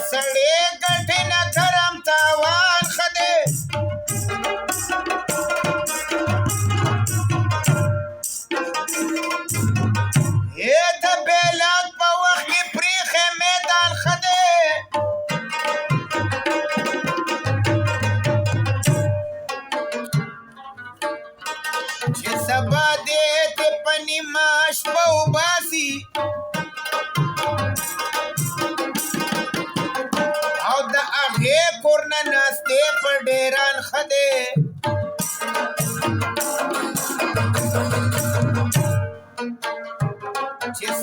सड़े कठिन धर्म तावान खदे ये बेलाद पवख की प्रीखे मैदान खदे ये सबा देते पनी माश पौबासी आगे कोरना नास्ते पर डेरान खदे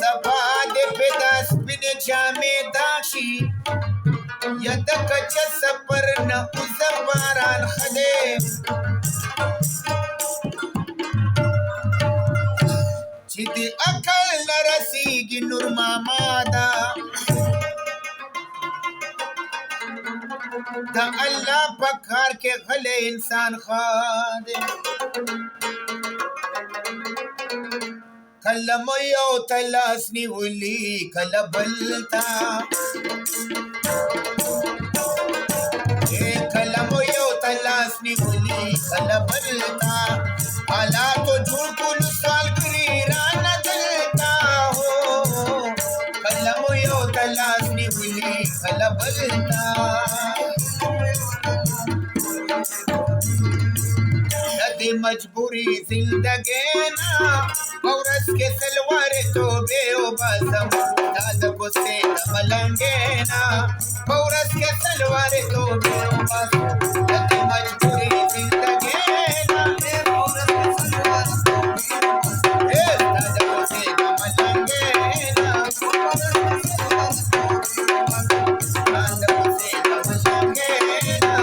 सबा दे पेदास बिने जामे दाशी यदक सपर न उजबारान खदे जिदे अकल न रसीगी नूर मामादा दा अल्लाह पखार के गले इंसान खादे कलम यो तलासनी उली कलबलता ये कलम यो तलासनी उली कलबलता आला तो झूठ कुल साल करीरा न दलता हो कलम यो तलासनी उली कलबलता मजबूरी जिंदगी ना औरत के सलवार तो बेओबासम दाद को से मलंगे ना औरत के सलवार तो बेओबासम मजबूरी जिंदगी ना औरत के सलवार तो बेओबासम दाद को से मलंगे ना औरत के सलवार तो बेओबासम दाद को से मलंगे ना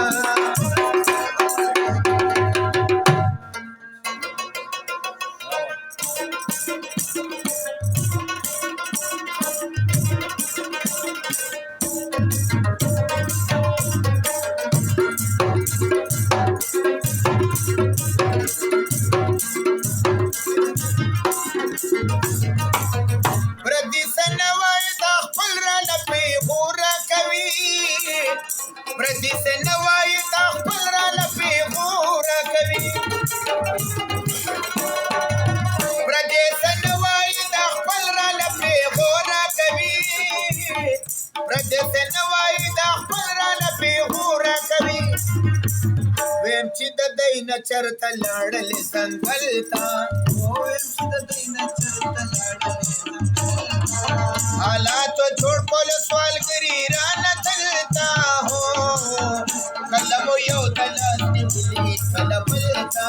चरता लाडले संभलता आला तो छोड़ पोलो सवाल करी राना चलता हो कलम यो तलासनी बुली कलबलता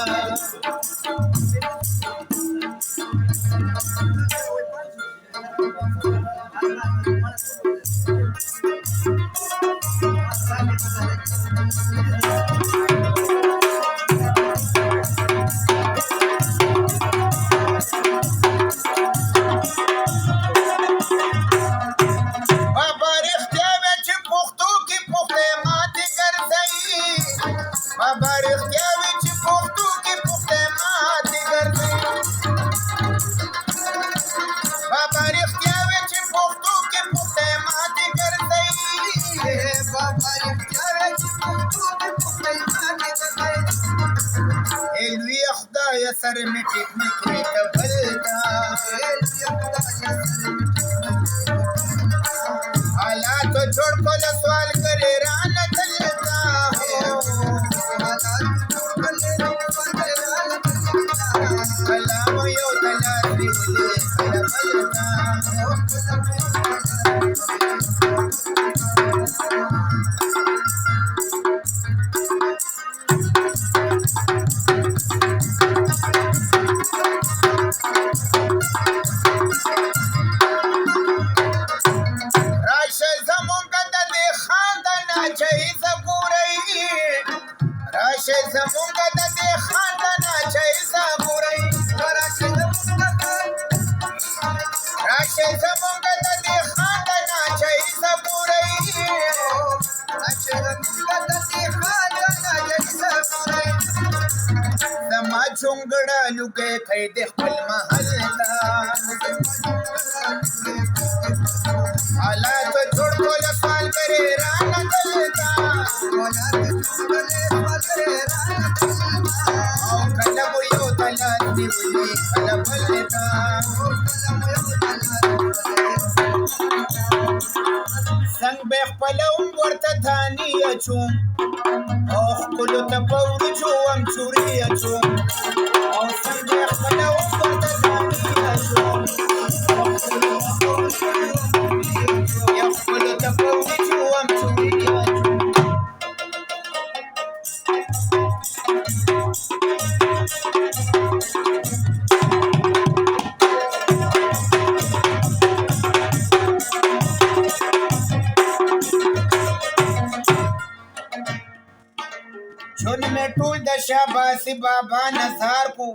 सर में टिकने के तबलता हालात तो छोड़ को सवाल करे राना चलता हो कलाम यो तलाशी उले कलबलता زما چونګړه لوګي خید خپل محل تا حالات جوړ کول سوال کرے رانا دلتا او کله مو یو دلات نیولې کله بلتا څنګه به خپل ورته ثاني اچوم او خپل ته پورجو ام چوري اچوم او څنګه خپل ورته ثاني اچوم یا خپل ته پورجو ام چوري اچوم چون میں ټول د شاباسي بابا نظر کو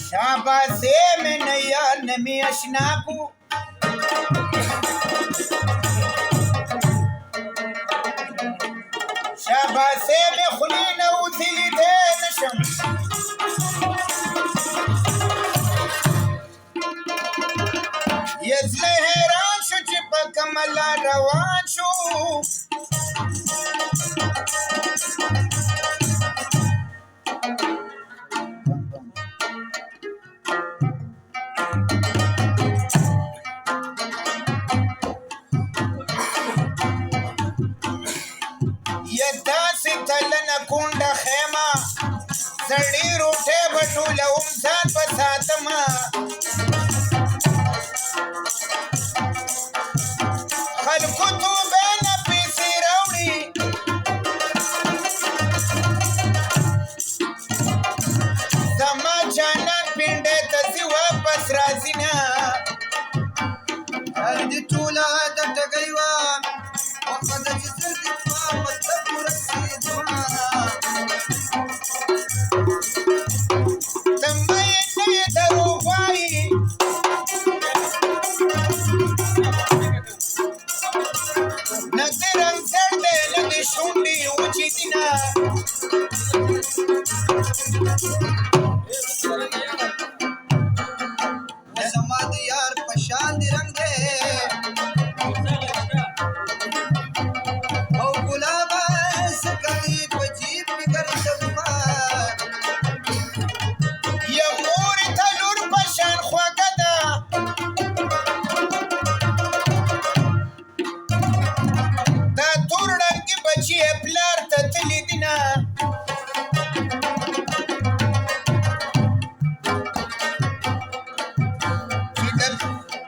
شاباسي میں نیا نمی اشنا کو شاباسي میں خلی نو تلی دے نشم یزل حیران شو چې په کملا روان شو یداسې تلنه کونډه خیمه سړي روټۍ به ټولوم ځان په ساتمه خلکو توبې نه پیسې راوړي زما جانان پنډۍ ته ځي واپس راځي نه هر دې ټوله د ټګۍ وه وخت ده چې سترګې په مطلب ورسېدمه ته مینې نه یې دروغ وایي نه دې رنګ زړ دی نه دې شونډې وچې دي نه نه زما د یار په شان دې رنګ دی او ګلابه څه کوي په جیب مې ګرځومه یا مورې ته لور په شان خوږه ده دا تور ړنګې بچي یې پلار ته تلي دي نه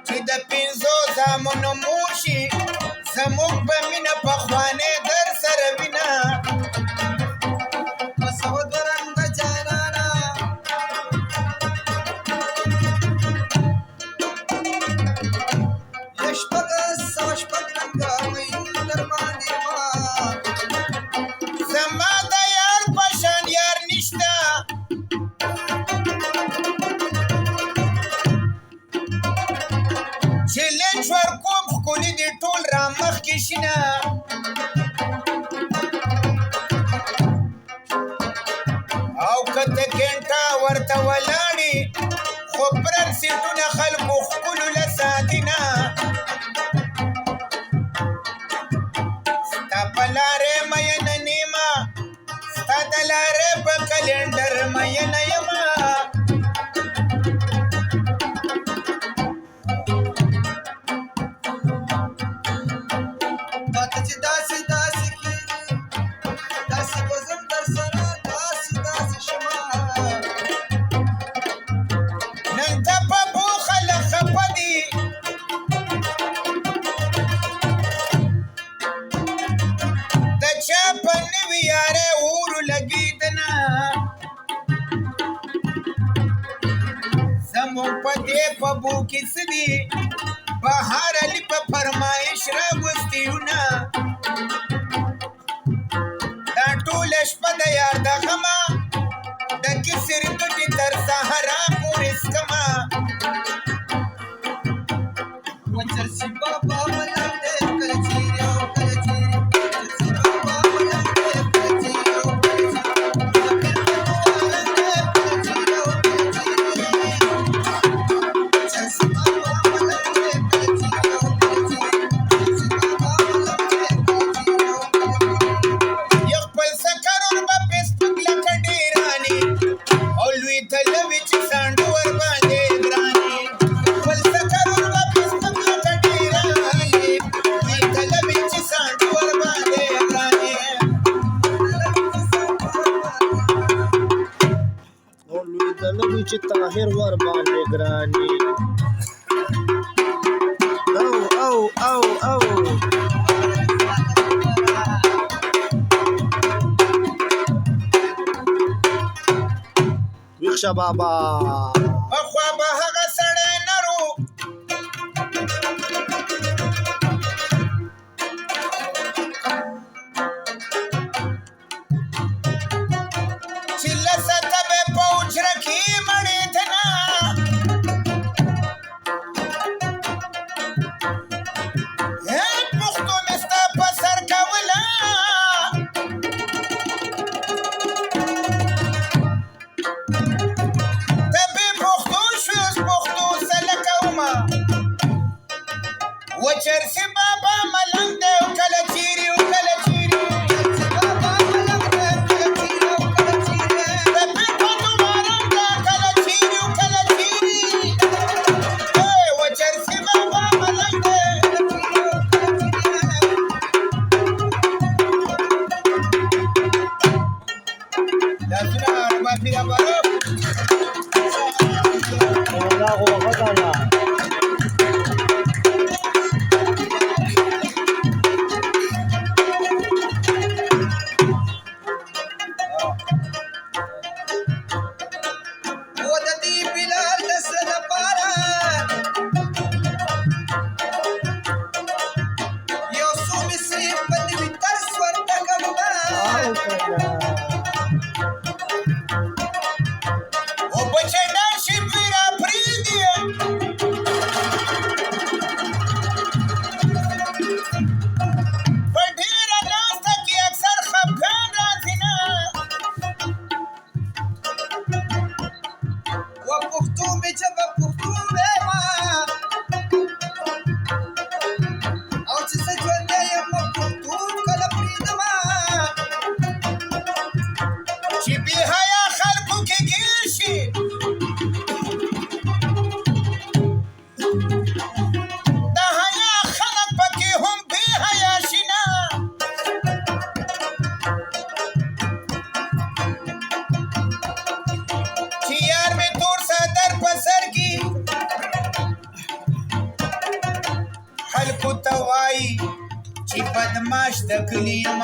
چې د پنځو زامنو مور شي زموږ به مینه پخوانۍ در سره وینه په سوه دوه رنګه جانانه یا شپږ سوه شپږ رنګه مین در باندې ما زما د یار په شان یار نشته چې لنچ ورکوم ښکلي دي ټول را مخکې شینه او که ته ګنټه ورته ولاړې خو پرن سیټونه خلکو ښکلو له ساتي نه ستا په لارې مینه نیمه ستا د لارې په کلنډر مینه یمه ماته چې داسې داسې کېږي داسې به زم در سره داسې داسې شمه نن ته په بو خلک خفه دي د چا په نوي یارۍ اورو لګېدنه زموږ په دې په بو کې څه دي بهار علي په فرمایش راغوستیونه دا ټوله شپه د یار د غمه د کسر ګټې تر سهاره پورې څکمه وچرسي بابا ملنګ دی چې طاهر ور باندې ګراني او ویښه بابا پخوا به هغه سړی نرو چې لسه ته به په حجره کې مړېدنه پښتو مې ستا په سر کوله ته بې پښتو شوې اوس پښتو سله کومه و چرسي بابا ملنګ دی او کله چیرې او کله چیرې خلکو ته وایي چې بدماش د کلي یم